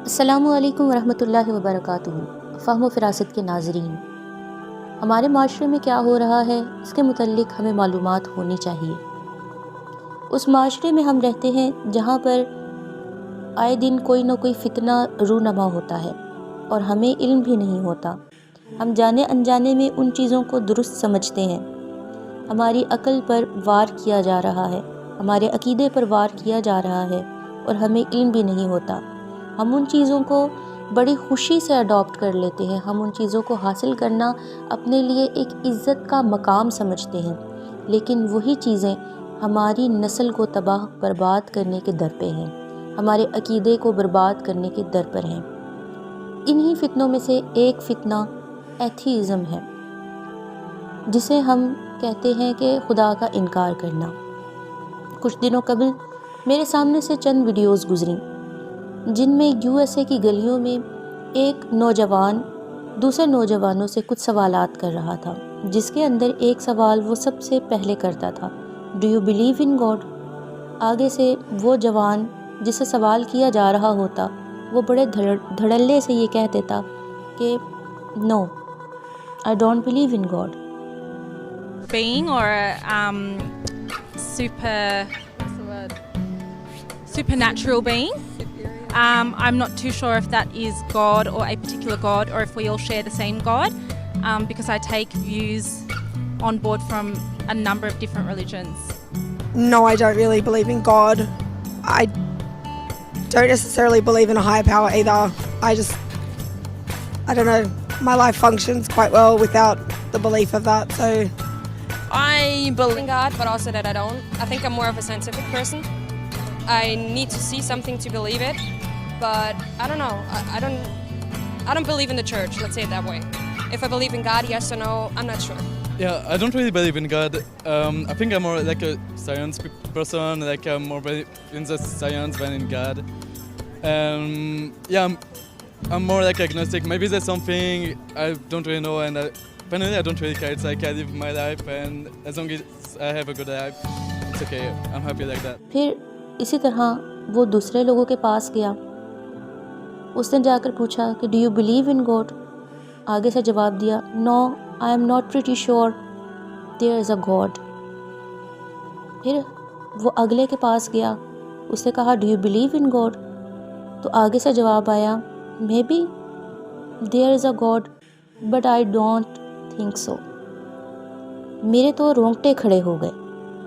السلام علیکم ورحمۃ اللہ وبرکاتہ۔ فہم و فراست کے ناظرین، ہمارے معاشرے میں کیا ہو رہا ہے اس کے متعلق ہمیں معلومات ہونی چاہیے۔ اس معاشرے میں ہم رہتے ہیں جہاں پر آئے دن کوئی نہ کوئی فتنہ رونما ہوتا ہے اور ہمیں علم بھی نہیں ہوتا۔ ہم جانے انجانے میں ان چیزوں کو درست سمجھتے ہیں۔ ہماری عقل پر وار کیا جا رہا ہے، ہمارے عقیدے پر وار کیا جا رہا ہے اور ہمیں علم بھی نہیں ہوتا۔ ہم ان چیزوں کو بڑی خوشی سے اڈاپٹ کر لیتے ہیں، ہم ان چیزوں کو حاصل کرنا اپنے لیے ایک عزت کا مقام سمجھتے ہیں، لیکن وہی چیزیں ہماری نسل کو تباہ برباد کرنے کے در پہ ہیں، ہمارے عقیدے کو برباد کرنے کے در پر ہیں۔ انہی فتنوں میں سے ایک فتنہ ایتھیزم ہے، جسے ہم کہتے ہیں کہ خدا کا انکار کرنا۔ کچھ دنوں قبل میرے سامنے سے چند ویڈیوز گزریں جن میں USA کی گلیوں میں ایک نوجوان دوسرے نوجوانوں سے کچھ سوالات کر رہا تھا، جس کے اندر ایک سوال وہ سب سے پہلے کرتا تھا، do you believe in God? آگے سے وہ جوان جسے سوال کیا جا رہا ہوتا وہ بڑے دھڑلے سے یہ کہہ دیتا کہ no I don't believe in God. being or supernatural being. I'm not too sure if that is God or a particular God, or if we all share the same God, because I take views on board from a number of different religions. No, I don't really believe in God. I don't necessarily believe in a higher power either. I don't know, my life functions quite well without the belief of that, so I believe in God, but also that I don't. I think I'm more of a scientific person. I need to see something to believe it, but I don't know. I don't believe in the church, let's say it that way. If I believe in God, yes or no, I'm not sure. Yeah, I don't really believe in God. I think I'm more like a science person, like I'm more in the science than in God. Yeah, I'm more like agnostic. Maybe there's something I don't really know, and finally I don't really care. It's like I live my life, and as long as I have a good life, it's okay. I'm happy like that. پھر اسی طرح وہ دوسرے لوگوں کے پاس گیا، اس نے جا کر پوچھا کہ do you believe in God? آگے سے جواب دیا no I'm not pretty sure there is a God. پھر وہ اگلے کے پاس گیا، اس نے کہا do you believe in God? تو آگے سے جواب آیا maybe there is a God but I don't think so. میرے تو رونگٹے کھڑے ہو گئے،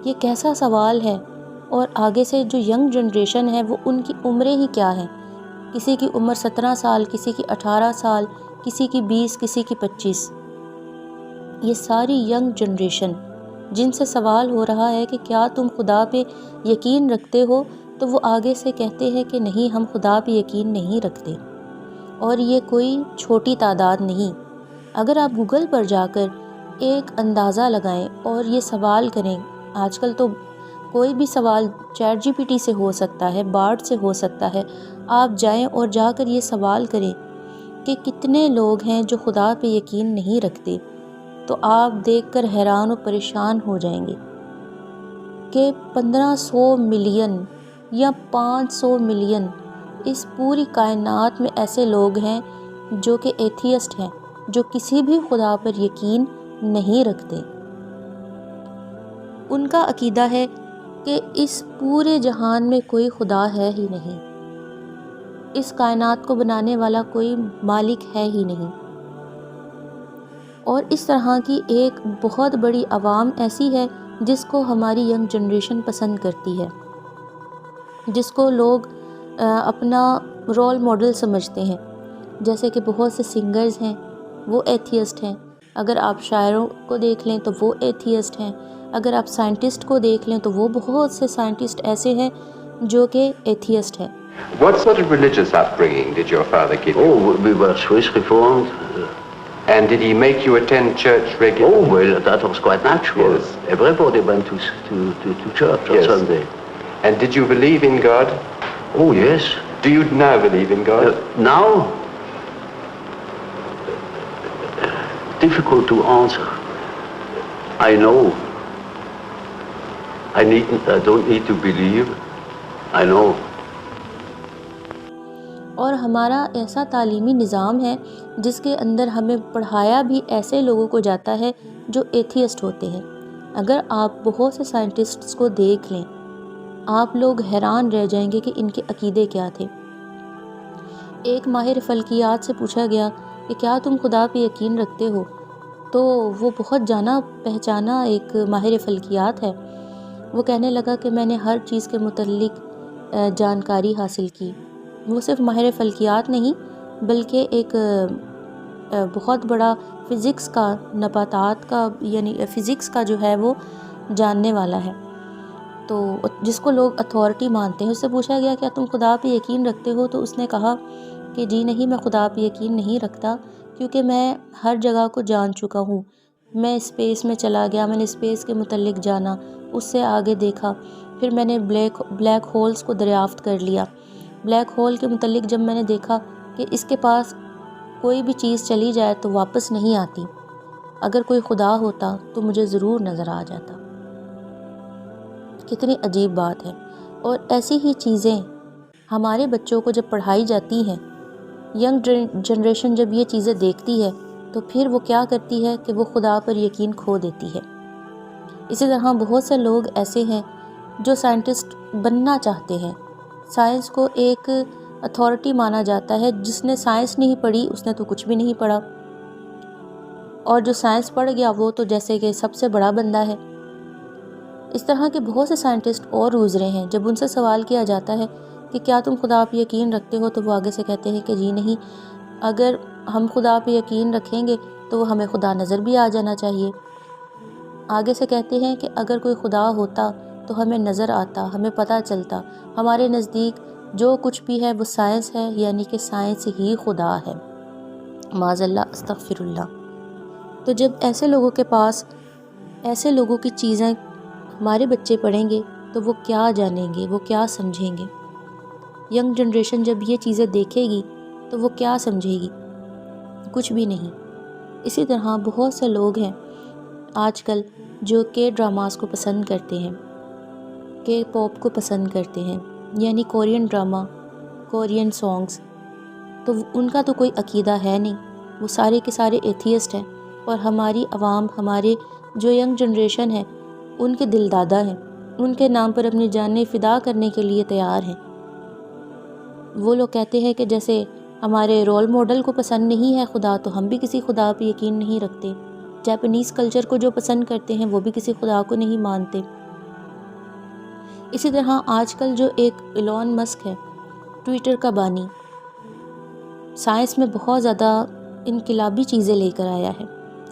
یہ کیسا سوال ہے؟ اور آگے سے جو ینگ جنریشن ہے وہ ان کی عمریں ہی کیا ہیں، کسی کی عمر 17 سال، کسی کی 18 سال، کسی کی 20، کسی کی 25۔ یہ ساری ینگ جنریشن جن سے سوال ہو رہا ہے کہ کیا تم خدا پہ یقین رکھتے ہو، تو وہ آگے سے کہتے ہیں کہ نہیں، ہم خدا پہ یقین نہیں رکھتے۔ اور یہ کوئی چھوٹی تعداد نہیں۔ اگر آپ گوگل پر جا کر ایک اندازہ لگائیں اور یہ سوال کریں، آج کل تو کوئی بھی سوال چیٹ GPT سے ہو سکتا ہے، بارڈ سے ہو سکتا ہے، آپ جائیں اور جا کر یہ سوال کریں کہ کتنے لوگ ہیں جو خدا پہ یقین نہیں رکھتے، تو آپ دیکھ کر حیران و پریشان ہو جائیں گے کہ 1500 ملین یا 500 ملین اس پوری کائنات میں ایسے لوگ ہیں جو کہ ایتھیسٹ ہیں، جو کسی بھی خدا پر یقین نہیں رکھتے۔ ان کا عقیدہ ہے کہ اس پورے جہان میں کوئی خدا ہے ہی نہیں، اس کائنات کو بنانے والا کوئی مالک ہے ہی نہیں۔ اور اس طرح کی ایک بہت بڑی عوام ایسی ہے جس کو ہماری ینگ جنریشن پسند کرتی ہے، جس کو لوگ اپنا رول ماڈل سمجھتے ہیں۔ جیسے کہ بہت سے سنگرز ہیں وہ ایتھیسٹ ہیں، اگر آپ شاعروں کو دیکھ لیں تو وہ ایتھیسٹ ہیں، اگر آپ سائنٹسٹ کو دیکھ لیں تو وہ بہت سے سائنٹسٹ ایسے ہیں جو کہ ایتھیسٹ ہیں۔ What sort of religious upbringing did your father give you? Oh, we were Swiss Reformed. And did he make you attend church regularly? Oh, well, that was quite natural. Yes. Everybody went to church on Yes. Sunday. And did you believe in God? Oh, yes. Do you now believe in God? Now, difficult to answer. I know. I don't need to believe. I know. اور ہمارا ایسا تعلیمی نظام ہے جس کے اندر ہمیں پڑھایا بھی ایسے لوگوں کو جاتا ہے جو ایتھیسٹ ہوتے ہیں. اگر آپ بہت سے سائنٹسٹس کو دیکھ لیں آپ لوگ حیران رہ جائیں گے کہ ان کے عقیدے کیا تھے. ایک ماہر فلکیات سے پوچھا گیا کہ کیا تم خدا پہ یقین رکھتے ہو؟ تو وہ بہت جانا پہچانا ایک ماہر فلکیات ہے. وہ کہنے لگا کہ میں نے ہر چیز کے متعلق جانکاری حاصل کی. وہ صرف ماہر فلکیات نہیں بلکہ ایک بہت بڑا فزکس کا نباتات کا یعنی فزکس کا جو ہے وہ جاننے والا ہے، تو جس کو لوگ اتھارٹی مانتے ہیں. اس سے پوچھا گیا کیا تم خدا پہ یقین رکھتے ہو؟ تو اس نے کہا کہ جی نہیں، میں خدا پہ یقین نہیں رکھتا کیونکہ میں ہر جگہ کو جان چکا ہوں. میں اسپیس میں چلا گیا، میں نے اسپیس کے متعلق جانا، اس سے آگے دیکھا، پھر میں نے بلیک ہولز کو دریافت کر لیا. بلیک ہول کے متعلق جب میں نے دیکھا کہ اس کے پاس کوئی بھی چیز چلی جائے تو واپس نہیں آتی، اگر کوئی خدا ہوتا تو مجھے ضرور نظر آ جاتا. کتنی عجیب بات ہے. اور ایسی ہی چیزیں ہمارے بچوں کو جب پڑھائی جاتی ہیں، ینگ جنریشن جب یہ چیزیں دیکھتی ہے تو پھر وہ کیا کرتی ہے کہ وہ خدا پر یقین کھو دیتی ہے. اسی طرح بہت سے لوگ ایسے ہیں جو سائنٹسٹ بننا چاہتے ہیں. سائنس کو ایک اتھارٹی مانا جاتا ہے. جس نے سائنس نہیں پڑھی اس نے تو کچھ بھی نہیں پڑھا، اور جو سائنس پڑھ گیا وہ تو جیسے کہ سب سے بڑا بندہ ہے. اس طرح کے بہت سے سائنٹسٹ اور گزرے ہیں. جب ان سے سوال کیا جاتا ہے کہ کیا تم خدا پہ یقین رکھتے ہو تو وہ آگے سے کہتے ہیں کہ جی نہیں، اگر ہم خدا پہ یقین رکھیں گے تو وہ ہمیں خدا نظر بھی آ جانا چاہیے. آگے سے کہتے ہیں کہ اگر کوئی خدا ہوتا تو ہمیں نظر آتا، ہمیں پتہ چلتا. ہمارے نزدیک جو کچھ بھی ہے وہ سائنس ہے، یعنی کہ سائنس ہی خدا ہے. معاذ اللہ، استغفر اللہ. تو جب ایسے لوگوں کے پاس ایسے لوگوں کی چیزیں ہمارے بچے پڑھیں گے تو وہ کیا جانیں گے، وہ کیا سمجھیں گے؟ ینگ جنریشن جب یہ چیزیں دیکھے گی تو وہ کیا سمجھے گی؟ کچھ بھی نہیں. اسی طرح بہت سے لوگ ہیں آج کل جو کے ڈراماز کو پسند کرتے ہیں، کے پاپ کو پسند کرتے ہیں، یعنی کورین ڈرامہ، کورین سانگز. تو ان کا تو کوئی عقیدہ ہے نہیں، وہ سارے کے سارے ایتھیسٹ ہیں. اور ہماری عوام، ہمارے جو ینگ جنریشن ہے ان کے دل دادا ہیں، ان کے نام پر اپنی جانیں فدا کرنے کے لیے تیار ہیں. وہ لوگ کہتے ہیں کہ جیسے ہمارے رول ماڈل کو پسند نہیں ہے خدا تو ہم بھی کسی خدا پہ یقین نہیں رکھتے. جاپنیز کلچر کو جو پسند کرتے ہیں وہ بھی کسی خدا کو نہیں مانتے. اسی طرح آج کل جو ایک ایلون مسک ہے، ٹویٹر کا بانی، سائنس میں بہت زیادہ انقلابی چیزیں لے کر آیا ہے.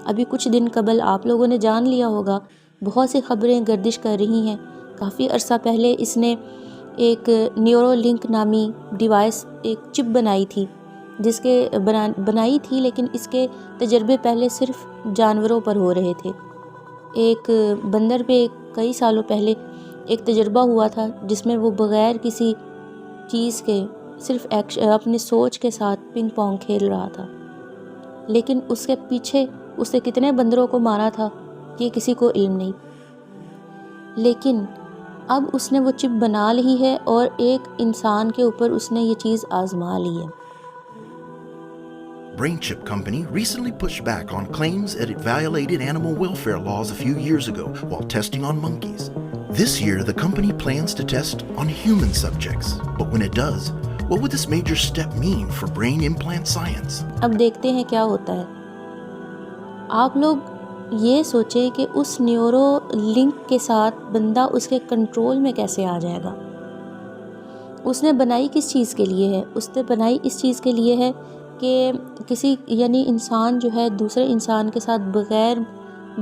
ابھی کچھ دن قبل آپ لوگوں نے جان لیا ہوگا، بہت سی خبریں گردش کر رہی ہیں. کافی عرصہ پہلے اس نے ایک نیورو لنک نامی ڈیوائس، ایک چپ بنائی تھی، جس کے بنائی تھی لیکن اس کے تجربے پہلے صرف جانوروں پر ہو رہے تھے. ایک بندر پہ کئی سالوں پہلے ایک تجربہ ہوا تھا جس میں وہ بغیر کسی چیز کے صرف اپنی سوچ کے ساتھ پنگ پونگ کھیل رہا تھا. لیکن اس کے پیچھے اس نے کتنے بندروں کو مارا تھا یہ کسی کو علم نہیں. لیکن اب اس نے وہ چپ بنا لی ہے اور ایک انسان کے اوپر اس نے یہ چیز آزما لی ہے. BrainChip Company recently pushed back on claims that it violated animal welfare laws a few years ago while testing on monkeys. This year, the company plans to test on human subjects. But when it does, what would this major step mean for brain implant science? اب دیکھتے ہیں کیا ہوتا ہے. آپ لوگ یہ سوچیں کہ اس نیورو لنک کے ساتھ بندہ اس کے کنٹرول میں کیسے آ جائے گا. اس نے بنائی کس چیز کے لیے ہے؟ اس نے بنائی اس چیز کے لیے ہے کہ کسی یعنی انسان جو ہے دوسرے انسان کے ساتھ بغیر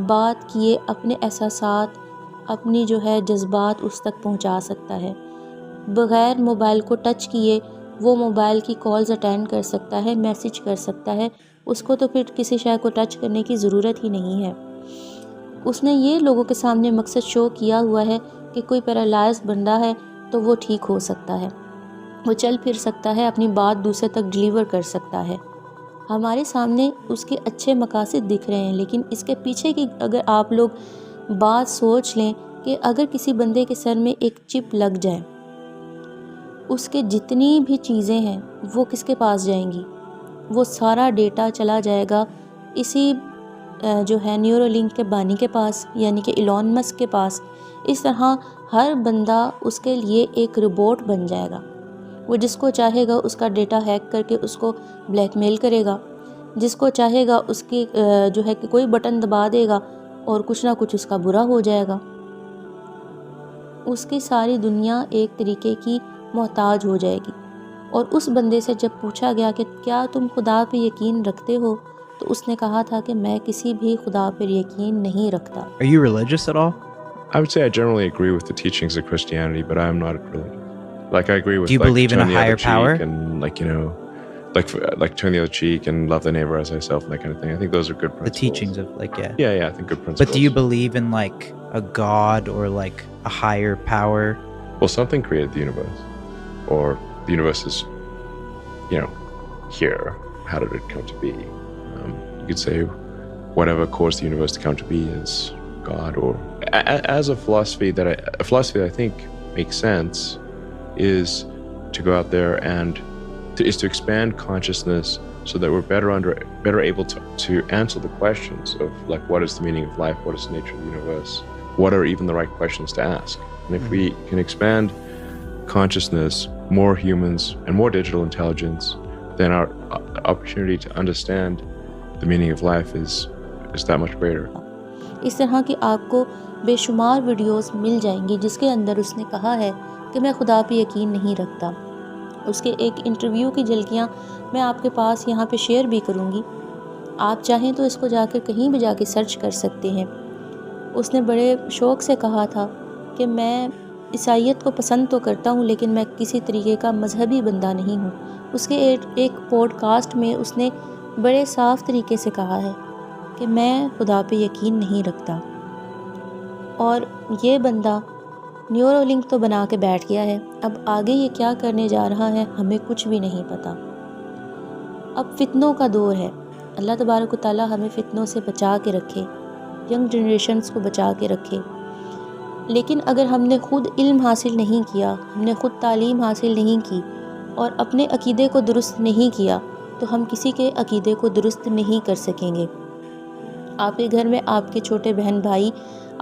بات کیے اپنے احساسات، اپنی جو ہے جذبات اس تک پہنچا سکتا ہے. بغیر موبائل کو ٹچ کیے وہ موبائل کی کالز اٹینڈ کر سکتا ہے، میسیج کر سکتا ہے. اس کو تو پھر کسی شے کو ٹچ کرنے کی ضرورت ہی نہیں ہے. اس نے یہ لوگوں کے سامنے مقصد شو کیا ہوا ہے کہ کوئی پیرالائز بندہ ہے تو وہ ٹھیک ہو سکتا ہے، وہ چل پھر سکتا ہے، اپنی بات دوسرے تک ڈیلیور کر سکتا ہے. ہمارے سامنے اس کے اچھے مقاصد دکھ رہے ہیں، لیکن اس کے پیچھے کی اگر آپ لوگ بات سوچ لیں کہ اگر کسی بندے کے سر میں ایک چپ لگ جائے، اس کے جتنی بھی چیزیں ہیں وہ کس کے پاس جائیں گی؟ وہ سارا ڈیٹا چلا جائے گا اسی جو ہے نیورو لنک کے بانی کے پاس، یعنی کہ ایلون مسک کے پاس۔ اس طرح ہر بندہ اس کے لیے ایک روبوٹ بن جائے گا۔ وہ جس کو چاہے گا اس کا ڈیٹا ہیک کر کے اس کو بلیک میل کرے گا، جس کو چاہے گا اس کی جو ہے کہ کوئی بٹن دبا دے گا اور کچھ نہ کچھ اس کا برا ہو جائے گا۔ اس کی ساری دنیا ایک طریقے کی محتاج ہو جائے گی۔ اور اس بندے سے جب پوچھا گیا کہ کیا تم خدا پہ یقین رکھتے ہو، تو اس نے کہا تھا کہ میں کسی بھی خدا پر یقین نہیں رکھتا۔ Are you religious at all? I would say I generally agree with the teachings of Christianity, but I am not religious. Like I agree with Do you like believe in turn a the other higher power? cheek and like, you know, like turn the other cheek and love the neighbor as thyself and that kind of thing. I think those are good The principles. teachings of like, yeah. Yeah, I think good principles. But do you believe in like a god or like a higher power? Well, something created the universe, or the universe is, you know, here. How did it come to be? You could say whatever caused the universe to come to be is God, or as a philosophy that I think makes sense is to go out there and to expand consciousness so that we're better able to answer the questions of like what is the meaning of life, what is the nature of the universe, what are even the right questions to ask. And if we can expand consciousness, more humans and more digital intelligence, then our opportunity to understand the meaning of life is that much greater. اس طرح کی آپ کو بے شمار videos مل جائیں گی جس کے اندر اس نے کہا ہے کہ میں خدا پہ یقین نہیں رکھتا۔ اس کے ایک انٹرویو کی جھلکیاں میں آپ کے پاس یہاں پہ شیئر بھی کروں گی، آپ چاہیں تو اس کو جا کر کہیں بھی جا کے سرچ کر سکتے ہیں۔ اس نے بڑے شوق سے کہا تھا کہ میں عیسائیت کو پسند تو کرتا ہوں لیکن میں کسی طریقے کا مذہبی بندہ نہیں ہوں۔ اس کے ایک پوڈ کاسٹ میں اس نے بڑے صاف طریقے سے کہا ہے کہ میں خدا پہ یقین نہیں رکھتا۔ اور یہ بندہ نیورو لنک تو بنا کے بیٹھ گیا ہے، اب آگے یہ کیا کرنے جا رہا ہے ہمیں کچھ بھی نہیں پتہ۔ اب فتنوں کا دور ہے، اللہ تبارک و تعالیٰ ہمیں فتنوں سے بچا کے رکھے، ینگ جنریشنز کو بچا کے رکھے۔ لیکن اگر ہم نے خود علم حاصل نہیں کیا، ہم نے خود تعلیم حاصل نہیں کی اور اپنے عقیدے کو درست نہیں کیا تو ہم کسی کے عقیدے کو درست نہیں کر سکیں گے۔ آپ کے گھر میں آپ کے چھوٹے بہن بھائی،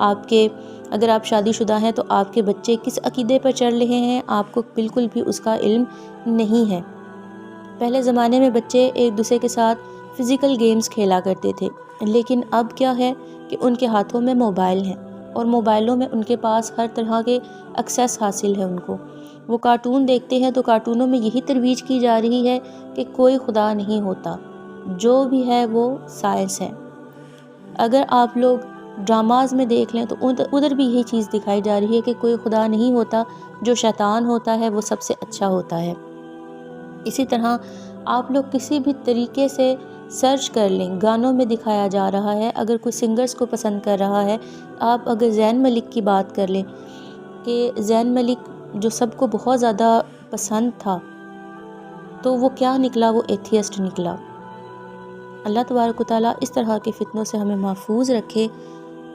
آپ کے اگر آپ شادی شدہ ہیں تو آپ کے بچے کس عقیدے پر چل رہے ہیں آپ کو بالکل بھی اس کا علم نہیں ہے۔ پہلے زمانے میں بچے ایک دوسرے کے ساتھ فزیکل گیمز کھیلا کرتے تھے، لیکن اب کیا ہے کہ ان کے ہاتھوں میں موبائل ہیں اور موبائلوں میں ان کے پاس ہر طرح کے ایکسیس حاصل ہے ان کو۔ وہ کارٹون دیکھتے ہیں تو کارٹونوں میں یہی ترویج کی جا رہی ہے کہ کوئی خدا نہیں ہوتا، جو بھی ہے وہ سائنس ہے۔ اگر آپ لوگ ڈراماز میں دیکھ لیں تو ادھر بھی یہی چیز دکھائی جا رہی ہے کہ کوئی خدا نہیں ہوتا، جو شیطان ہوتا ہے وہ سب سے اچھا ہوتا ہے۔ اسی طرح آپ لوگ کسی بھی طریقے سے سرچ کر لیں، گانوں میں دکھایا جا رہا ہے، اگر کوئی سنگرز کو پسند کر رہا ہے، آپ اگر زین ملک کی بات کر لیں کہ زین ملک جو سب کو بہت زیادہ پسند تھا تو وہ کیا نکلا؟ وہ ایتھیسٹ نکلا۔ اللہ تبارک و تعالیٰ اس طرح کے فتنوں سے ہمیں محفوظ رکھے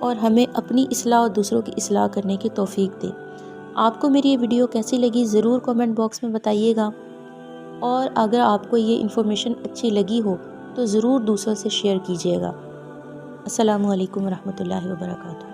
اور ہمیں اپنی اصلاح اور دوسروں کی اصلاح کرنے کی توفیق دے۔ آپ کو میری یہ ویڈیو کیسی لگی ضرور کمنٹ باکس میں بتائیے گا، اور اگر آپ کو یہ انفارمیشن اچھی لگی ہو تو ضرور دوسروں سے شیئر کیجیے گا۔ السلام علیکم ورحمۃ اللہ وبرکاتہ۔